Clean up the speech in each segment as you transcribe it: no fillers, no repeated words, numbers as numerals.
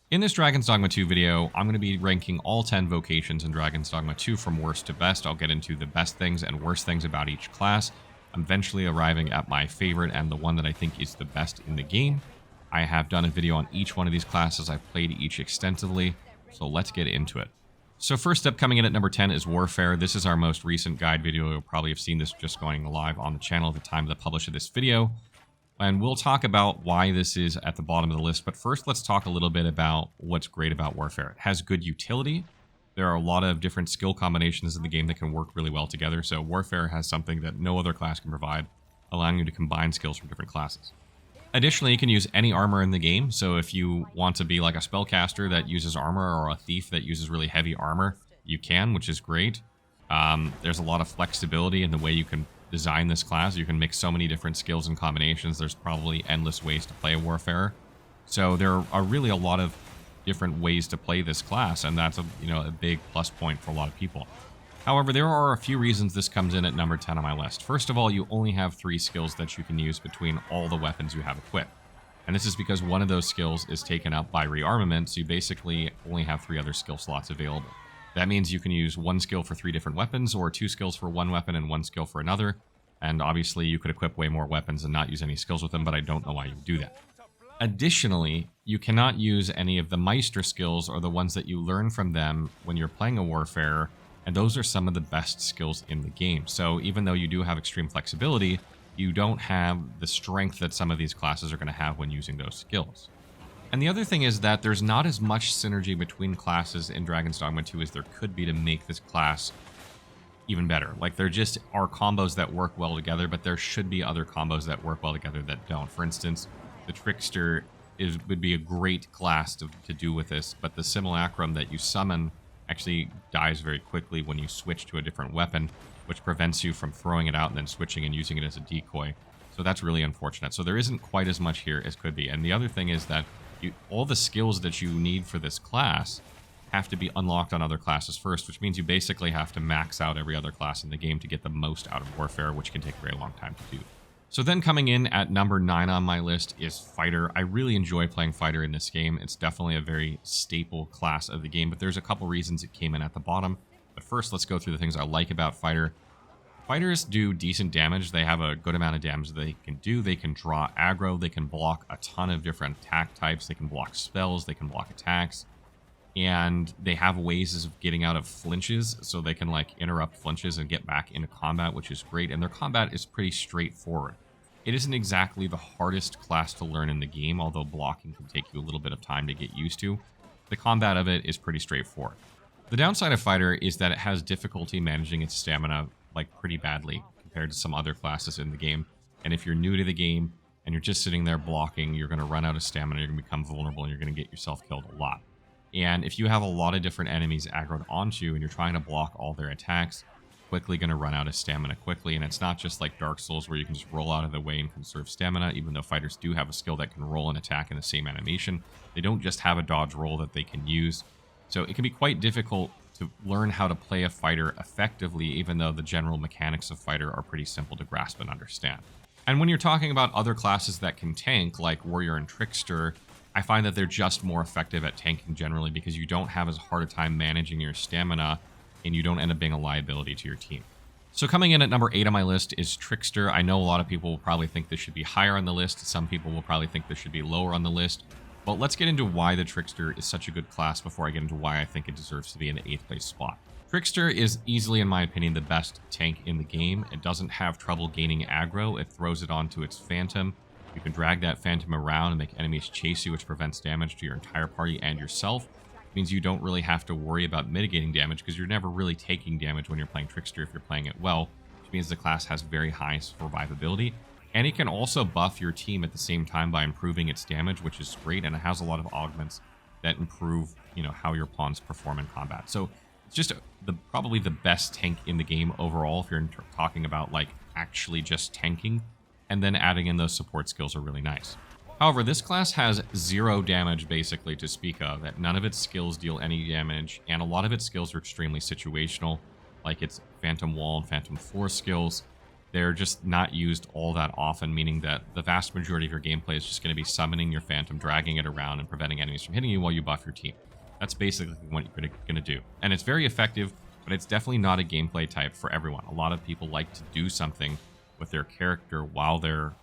In this Dragon's Dogma 2 video, I'm going to be ranking all 10 vocations in Dragon's Dogma 2 from worst to best. I'll get into the best things and worst things about each class, eventually arriving at my favorite and the one that I think is the best in the game. I have done a video on each one of these classes. I've played each extensively, so let's get into it. So first up, coming in at number 10 is Warfare. This is our most recent guide video. You'll probably have seen this just going live on the channel at the time of the publish of this video. And we'll talk about why this is at the bottom of the list. But first, let's talk a little bit about what's great about Warfare. It has good utility. There are a lot of different skill combinations in the game that can work really well together. So Warfare has something that no other class can provide, allowing you to combine skills from different classes. Additionally, you can use any armor in the game. So if you want to be like a spellcaster that uses armor or a thief that uses really heavy armor, you can, which is great. There's a lot of flexibility in the way you can design this class. You can mix so many different skills and combinations. There's probably endless ways to play a Warfare. So there are really a lot of different ways to play this class, and that's a big plus point for a lot of people. However, there are a few reasons this comes in at number 10 on my list. First of all, you only have 3 skills that you can use between all the weapons you have equipped. And this is because one of those skills is taken up by rearmament, so you basically only have 3 other skill slots available. That means you can use 1 skill for 3 different weapons, or 2 skills for 1 weapon and 1 skill for another. And obviously, you could equip way more weapons and not use any skills with them, but I don't know why you would do that. Additionally, you cannot use any of the Meister skills or the ones that you learn from them when you're playing a Warfare, and those are some of the best skills in the game. So even though you do have extreme flexibility, you don't have the strength that some of these classes are going to have when using those skills. And the other thing is that there's not as much synergy between classes in Dragon's Dogma 2 as there could be to make this class even better. Like, there just are combos that work well together, but there should be other combos that work well together that don't. For instance, the Trickster would be a great class to do with this, but the Simulacrum that you summon actually dies very quickly when you switch to a different weapon, which prevents you from throwing it out and then switching and using it as a decoy. So that's really unfortunate. So there isn't quite as much here as could be. And the other thing is that all the skills that you need for this class have to be unlocked on other classes first, which means you basically have to max out every other class in the game to get the most out of Warfare, which can take a very long time to do. So then coming in at number 9 on my list is Fighter. I really enjoy playing Fighter in this game. It's definitely a very staple class of the game, but there's a couple reasons it came in at the bottom. But first, let's go through the things I like about Fighter. Fighters do decent damage. They have a good amount of damage that they can do. They can draw aggro. They can block a ton of different attack types. They can block spells. They can block attacks. And they have ways of getting out of flinches, so they can like interrupt flinches and get back into combat, which is great. And their combat is pretty straightforward. It isn't exactly the hardest class to learn in the game, although blocking can take you a little bit of time to get used to. The combat of it is pretty straightforward. The downside of Fighter is that it has difficulty managing its stamina like pretty badly compared to some other classes in the game. And if you're new to the game and you're just sitting there blocking, you're going to run out of stamina, you're going to become vulnerable, and you're going to get yourself killed a lot. And if you have a lot of different enemies aggroed onto you and you're trying to block all their attacks, quickly going to run out of stamina quickly. And it's not just like Dark Souls where you can just roll out of the way and conserve stamina, even though fighters do have a skill that can roll and attack in the same animation. They don't just have a dodge roll that they can use. So it can be quite difficult to learn how to play a fighter effectively, even though the general mechanics of Fighter are pretty simple to grasp and understand. And when you're talking about other classes that can tank, like Warrior and Trickster, I find that they're just more effective at tanking generally because you don't have as hard a time managing your stamina and you don't end up being a liability to your team. So coming in at number 8 on my list is Trickster. I know a lot of people will probably think this should be higher on the list. Some people will probably think this should be lower on the list. But let's get into why the Trickster is such a good class before I get into why I think it deserves to be in the 8th place spot. Trickster is easily, in my opinion, the best tank in the game. It doesn't have trouble gaining aggro. It throws it onto its Phantom. You can drag that Phantom around and make enemies chase you, which prevents damage to your entire party and yourself. It means you don't really have to worry about mitigating damage because you're never really taking damage when you're playing Trickster if you're playing it well, which means the class has very high survivability. And it can also buff your team at the same time by improving its damage, which is great, and it has a lot of augments that improve, how your pawns perform in combat. So it's just probably the best tank in the game overall if you're talking about like actually just tanking, and then adding in those support skills are really nice. However, this class has 0 damage basically to speak of. None of its skills deal any damage, and a lot of its skills are extremely situational, like its Phantom Wall and Phantom Force skills. they're just not used all that often, meaning that the vast majority of your gameplay is just going to be summoning your Phantom, dragging it around, and preventing enemies from hitting you while you buff your team. That's basically what you're going to do. And it's very effective, but it's definitely not a gameplay type for everyone. A lot of people like to do something with their character while they're,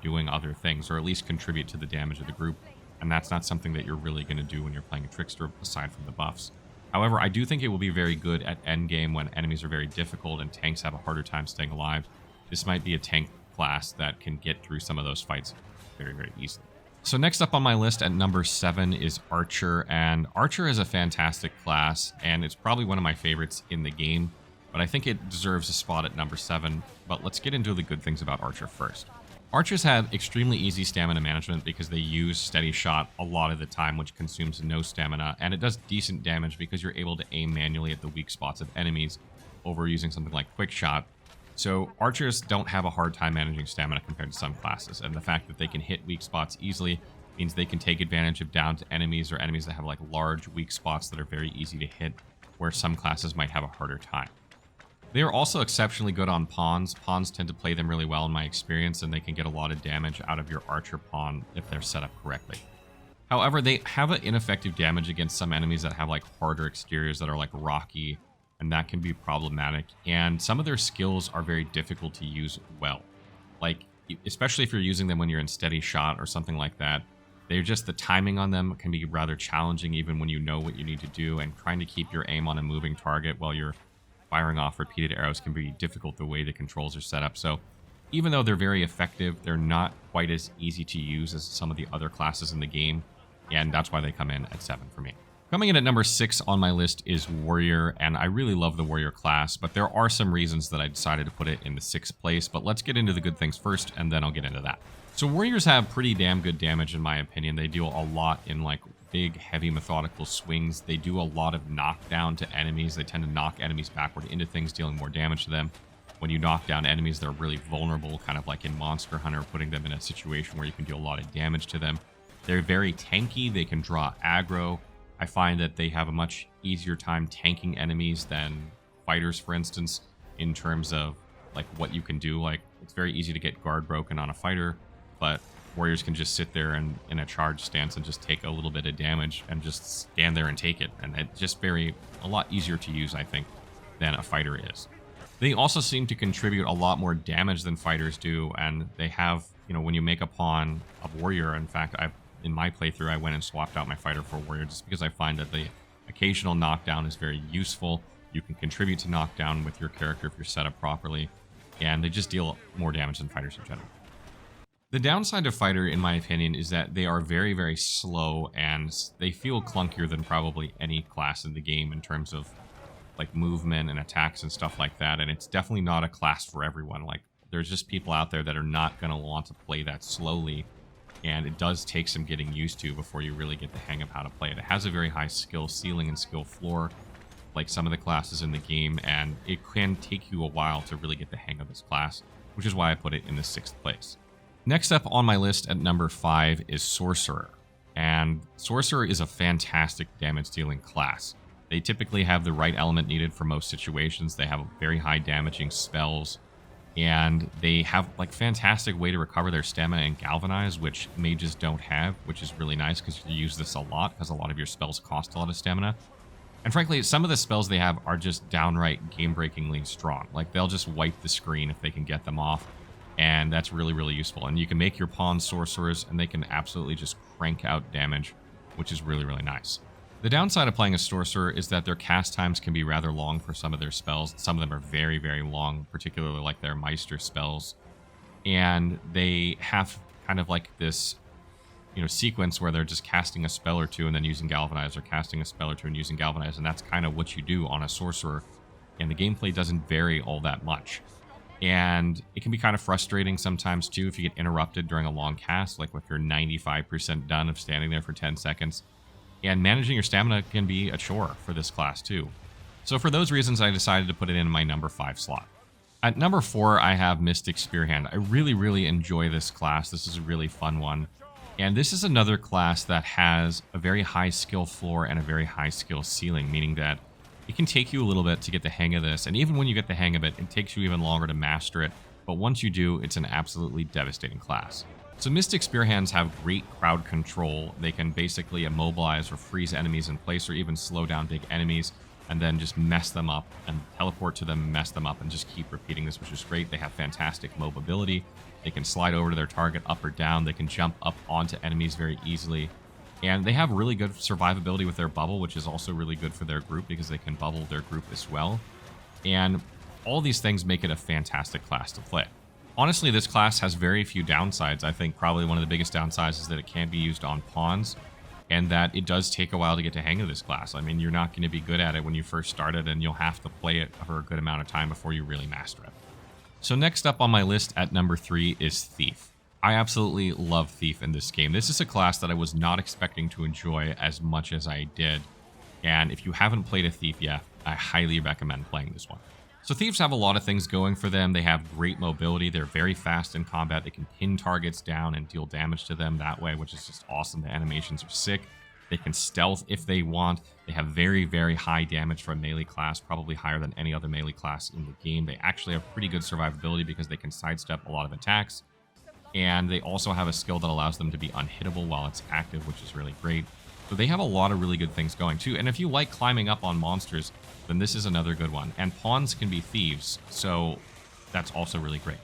doing other things, or at least contribute to the damage of the group. And that's not something that you're really going to do when you're playing a Trickster, aside from the buffs. However, I do think it will be very good at endgame when enemies are very difficult and tanks have a harder time staying alive. This might be a tank class that can get through some of those fights very, very easily. So next up on my list at number 7 is Archer, and Archer is a fantastic class, and it's probably one of my favorites in the game, but I think it deserves a spot at number 7. But let's get into the good things about Archer first. Archers have extremely easy stamina management because they use steady shot a lot of the time, which consumes no stamina, and it does decent damage because you're able to aim manually at the weak spots of enemies over using something like quick shot. So archers don't have a hard time managing stamina compared to some classes, and the fact that they can hit weak spots easily means they can take advantage of downed enemies or enemies that have like large weak spots that are very easy to hit, where some classes might have a harder time. They are also exceptionally good on pawns. Pawns tend to play them really well in my experience, and they can get a lot of damage out of your archer pawn if they're set up correctly. However, they have an ineffective damage against some enemies that have like harder exteriors that are like rocky, and that can be problematic. And some of their skills are very difficult to use well. Like, especially if you're using them when you're in steady shot or something like that, they're just, the timing on them can be rather challenging even when you know what you need to do, and trying to keep your aim on a moving target while you're firing off repeated arrows can be difficult the way the controls are set up. So even though they're very effective, they're not quite as easy to use as some of the other classes in the game, and that's why they come in at 7 for me. Coming in at number 6 on my list is Warrior, and I really love the Warrior class, but there are some reasons that I decided to put it in the 6th place. But let's get into the good things first, and then I'll get into that. So Warriors have pretty damn good damage in my opinion. They deal a lot in like big, heavy, methodical swings. They do a lot of knockdown to enemies. They tend to knock enemies backward into things, dealing more damage to them. When you knock down enemies, they're really vulnerable, kind of like in Monster Hunter, putting them in a situation where you can do a lot of damage to them. They're very tanky. They can draw aggro. I find that they have a much easier time tanking enemies than fighters, for instance, in terms of like what you can do. Like, it's very easy to get guard broken on a fighter, but warriors can just sit there and in a charge stance and just take a little bit of damage and just stand there and take it. And it's just a lot easier to use, I think, than a fighter is. They also seem to contribute a lot more damage than fighters do, and they have, when you make a pawn a warrior, in fact, in my playthrough, I went and swapped out my fighter for a warrior just because I find that the occasional knockdown is very useful. You can contribute to knockdown with your character if you're set up properly, and they just deal more damage than fighters in general. The downside of fighter, in my opinion, is that they are very, very slow, and they feel clunkier than probably any class in the game in terms of like movement and attacks and stuff like that. And it's definitely not a class for everyone. Like, there's just people out there that are not going to want to play that slowly, and it does take some getting used to before you really get the hang of how to play it. It has a very high skill ceiling and skill floor, like some of the classes in the game, and it can take you a while to really get the hang of this class, which is why I put it in the 6th place. Next up on my list at number 5 is Sorcerer, and Sorcerer is a fantastic damage dealing class. They typically have the right element needed for most situations. They have very high damaging spells, and they have like fantastic way to recover their stamina and galvanize, which mages don't have, which is really nice because you use this a lot because a lot of your spells cost a lot of stamina. And frankly, some of the spells they have are just downright game-breakingly strong. Like, they'll just wipe the screen if they can get them off, and that's really, really useful. And you can make your pawns sorcerers, and they can absolutely just crank out damage, which is really, really nice. The downside of playing a sorcerer is that their cast times can be rather long for some of their spells. Some of them are very, very long, particularly like their Meister spells. And they have kind of like this, sequence where they're just casting a spell or two and then using Galvanize, or casting a spell or two and using Galvanize. And that's kind of what you do on a sorcerer. And the gameplay doesn't vary all that much. And it can be kind of frustrating sometimes too if you get interrupted during a long cast, like with your 95% done of standing there for 10 seconds. And managing your stamina can be a chore for this class too. So for those reasons, I decided to put it in my number 5 slot. At number 4, I have Mystic Spearhand. I really, really enjoy this class. This is a really fun one. And this is another class that has a very high skill floor and a very high skill ceiling, meaning that it can take you a little bit to get the hang of this. And even when you get the hang of it, it takes you even longer to master it but once you do, it's an absolutely devastating class. So Mystic Spearhands have great crowd control. They can basically immobilize or freeze enemies in place, or even slow down big enemies and then just mess them up and teleport to them, mess them up, and just keep repeating this, which is great. They have fantastic mobility. They can slide over to their target up or down. They can jump up onto enemies very easily. And they have really good survivability with their bubble, which is also really good for their group because they can bubble their group as well. And all these things make it a fantastic class to play. Honestly, this class has very few downsides. I think probably one of the biggest downsides is that it can't be used on pawns, and that it does take a while to get the hang of this class. I mean, you're not going to be good at it when you first start it, and you'll have to play it for a good amount of time before you really master it. So next up on my list at number 3 is Thief. I absolutely love Thief in this game. This is a class that I was not expecting to enjoy as much as I did, and if you haven't played a Thief yet, I highly recommend playing this one. So Thieves have a lot of things going for them. They have great mobility. They're very fast in combat. They can pin targets down and deal damage to them that way, which is just awesome. The animations are sick. They can stealth if they want. They have very, very high damage for a melee class, probably higher than any other melee class in the game. They actually have pretty good survivability because they can sidestep a lot of attacks. And they also have a skill that allows them to be unhittable while it's active, which is really great. So they have a lot of really good things going too. And if you like climbing up on monsters, then this is another good one. And pawns can be thieves, so that's also really great.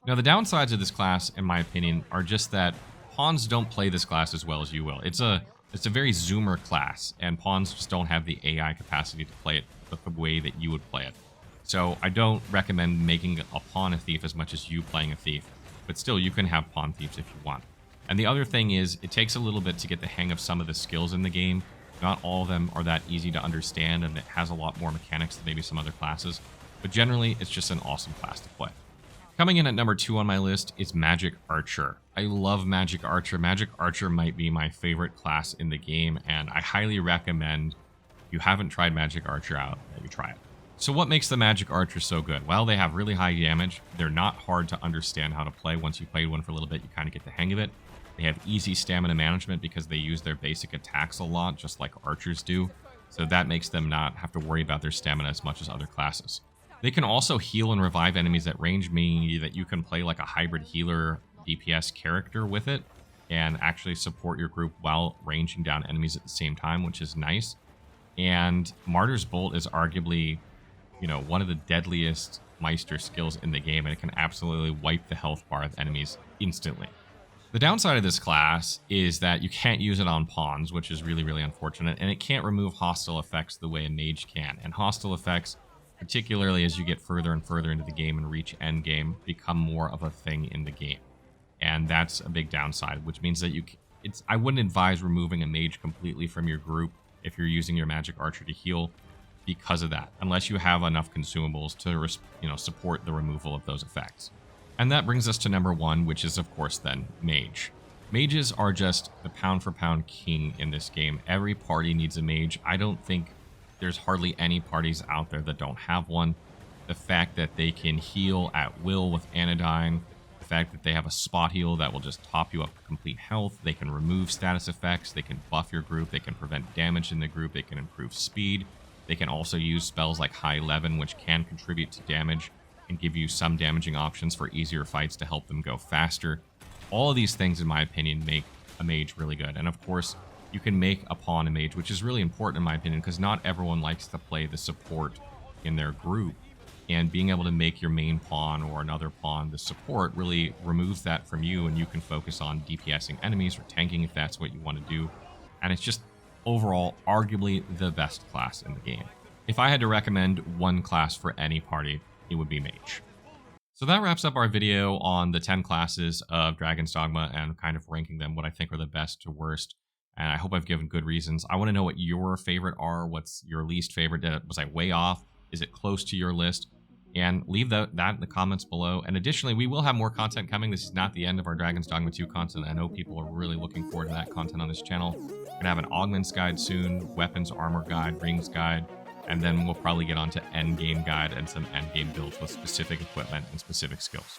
Now, the downsides of this class, in my opinion, are just that pawns don't play this class as well as you will. It's a very zoomer class, and pawns just don't have the AI capacity to play it the way that you would play it. So I don't recommend making a pawn a thief as much as you playing a thief, but still, you can have pawn thieves if you want. And the other thing is, it takes a little bit to get the hang of some of the skills in the game. Not all of them are that easy to understand, and it has a lot more mechanics than maybe some other classes. But generally, it's just an awesome class to play. Coming in at number 2 on my list is Magic Archer. I love Magic Archer. Magic Archer might be my favorite class in the game, and I highly recommend, if you haven't tried Magic Archer out, that you try it. So what makes the Magic Archer so good? Well, they have really high damage. They're not hard to understand how to play. Once you played one for a little bit, you kind of get the hang of it. They have easy stamina management because they use their basic attacks a lot, just like archers do. So that makes them not have to worry about their stamina as much as other classes. They can also heal and revive enemies at range, meaning that you can play like a hybrid healer DPS character with it and actually support your group while ranging down enemies at the same time, which is nice. And Martyr's Bolt is arguably, one of the deadliest Meister skills in the game, and it can absolutely wipe the health bar of enemies instantly. The downside of this class is that you can't use it on pawns, which is really, really unfortunate, and it can't remove hostile effects the way a mage can. And hostile effects, particularly as you get further and further into the game and reach endgame, become more of a thing in the game. And that's a big downside, which means that I wouldn't advise removing a mage completely from your group if you're using your Magic Archer to heal because of that, unless you have enough consumables to support the removal of those effects. And that brings us to number 1, which is, of course, then Mage. Mages are just the pound-for-pound king in this game. Every party needs a mage. I don't think there's hardly any parties out there that don't have one. The fact that they can heal at will with Anodyne, the fact that they have a spot heal that will just top you up to complete health, they can remove status effects, they can buff your group, they can prevent damage in the group, they can improve speed. They can also use spells like High Levin, which can contribute to damage and give you some damaging options for easier fights to help them go faster. All of these things, in my opinion, make a mage really good. And of course, you can make a pawn a mage, which is really important in my opinion, because not everyone likes to play the support in their group. And being able to make your main pawn or another pawn the support really removes that from you, and you can focus on DPSing enemies or tanking if that's what you want to do. And it's just overall arguably the best class in the game. If I had to recommend one class for any party, it would be Mage. So that wraps up our video on the 10 classes of Dragon's Dogma and kind of ranking them, what I think are the best to worst. And I hope I've given good reasons. I want to know what your favorite are. What's your least favorite? Was I way off? Is it close to your list? And leave that in the comments below. And additionally, we will have more content coming. This is not the end of our Dragon's Dogma 2 content. I know people are really looking forward to that content on this channel. We're going to have an augments guide soon, weapons, armor guide, rings guide. And then we'll probably get onto endgame guide and some endgame builds with specific equipment and specific skills.